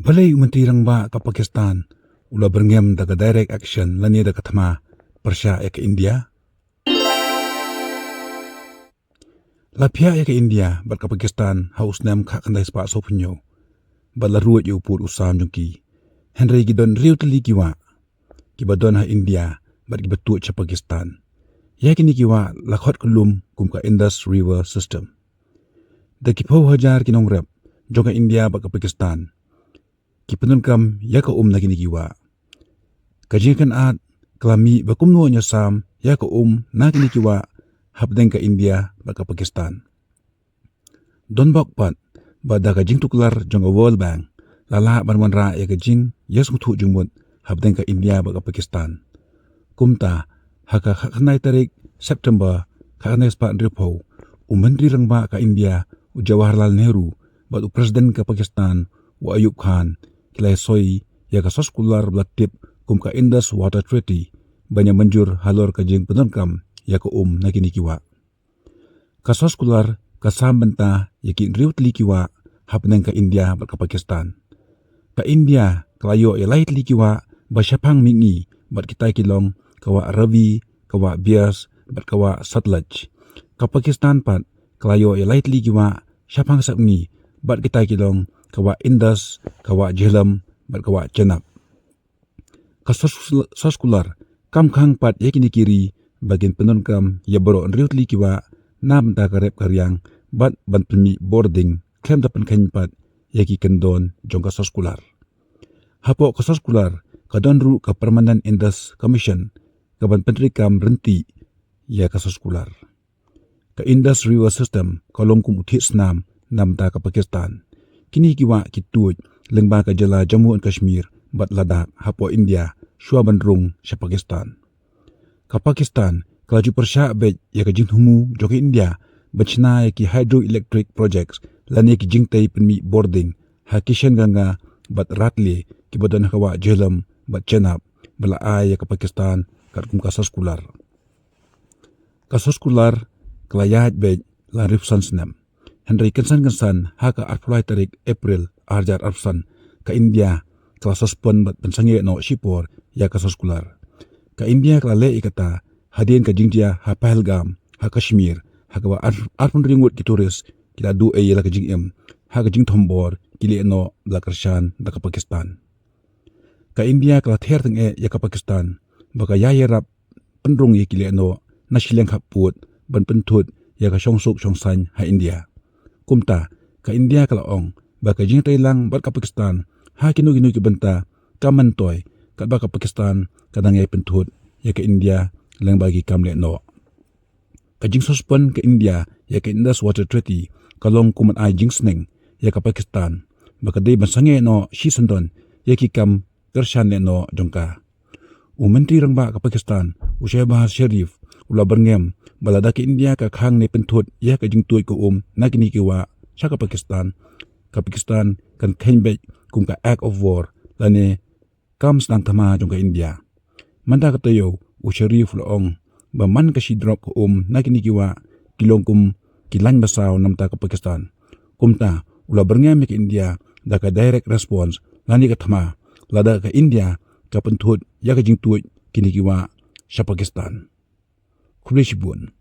Balai Menteri Rangba ka Pakistan ula berngem daga direct action lani daga thama Persya ke India. Lapia ke India bat ka Pakistan haus nam kha kandai spa sopunyo. Bat la ruat yu put usam jungki. Henry gidon riu teli kiwa. Kibadon ha India bat kibatut cha Pakistan. Ya kini kiwa lakhot kulum kum ka Indus River System. Da kipo hajar kinong rep jonga India bat ka Pakistan. Kipenun kam ya ka na kini kiwa. Kajikan at klami bakum no nya sam ya ka na kini kiwa habdeng ka India bat ka Pakistan. Don bok pat bada ka jing tuklar jonga World Bank lala banwan ra ya ka jing yes mutu jumut habdeng ka India bat ka Pakistan. Kumta haka khanai tarik September khanai spa ripo Menteri Rangba ka India Jawaharlal Nehru bat Presiden ka Pakistan wa Ayub Khan kilai soi ya ka soskular blatip kum ka Indus Water Treaty banya manjur halor ka jing penunkam ya ka na kini kiwa. Ka soskular ka sambenta ya ki riut li kiwa hapneng ka India bat ka Pakistan. Ka India kalayo ya lait li kiwa ba syapang mingi bat kita kilong kawa Ravi kawa Bias bat kawa Satluj. Ka Pakistan pat kalayo ya lait li kiwa syapang sakni bat kita kilong kawa Indus, kawa Jhelum, bat kawa Chenab. Ka soskular, kam khang pat ya kini kiri, bagian penun kam ya boro riut li kiwa, nam ta karep karyang, bat ban pemi boarding, klem dapan kany pat, ya ki kendon jong ka soskular. Hapo ka soskular, ka donru ka Permanent Indus Commission, ka ban pentri kam renti, ya ka soskular. Ka Indus River System, kalong kum utis nam ta ka Pakistan. Kini kiwa kituj lengba ka jala Jammu and Kashmir bat Ladakh hapo India shua bandrung sa Pakistan. Ka Pakistan kalaju persya bet ya ka jinghumu joki India bachna ya ki hydroelectric projects lani ki jingtai penmi boarding ha kishan ganga bat Ratle ki badan kawa Jhelum bat Chenab bala ay ya ka Pakistan kat kum ka soskular. Ka soskular kalayat bet la rifsansnam. Henry kensan haka arpulai tarik April arjar arpsan ka India kala sospon bat pensange no shipor ya ka soskular. Ka India kala le ikata hadien ka jingtia ha Pahalgam ha Kashmir ha ka arpun ringut ki turis kila du e la ka jingem ha ka jing thombor kili no la karshan da ka Pakistan. Ka India kala ther teng e ya ka Pakistan baka ya yerap pendrung ye kili no nasileng khaput ban pentut ya ka songsuk songsan ha India. Kumta ka India kala ong baka jing lang bat ka Pakistan ha kinu ki benta kamantoy kat baka Pakistan kadang ay pentut ya ka India lang bagi kamle no. Ka jing sospon ka India ya ka Indus Water Treaty kalong kumat ay jing sneng ya ka Pakistan baka day bansange no shisandon ya ki kam kershan le no jongka. Menteri Rangba ka Pakistan Shehbaz Sharif ula berngem balada ke India ka khang ne pentut ya ka jing tuй ko na kini kiwa sa ka Pakistan kan khenbe kum ka act of war lane kam stang thama jong ka India manda ka tayo Sharif laong ba man ka si drop ko na kini kiwa kilong kum kilan basaw namta ka Pakistan kumta ula berngem ke India da ka direct response lani ka thama lada ka India ka pentut ya ka jing tuй kini kiwa sa Pakistan. Kulishibun.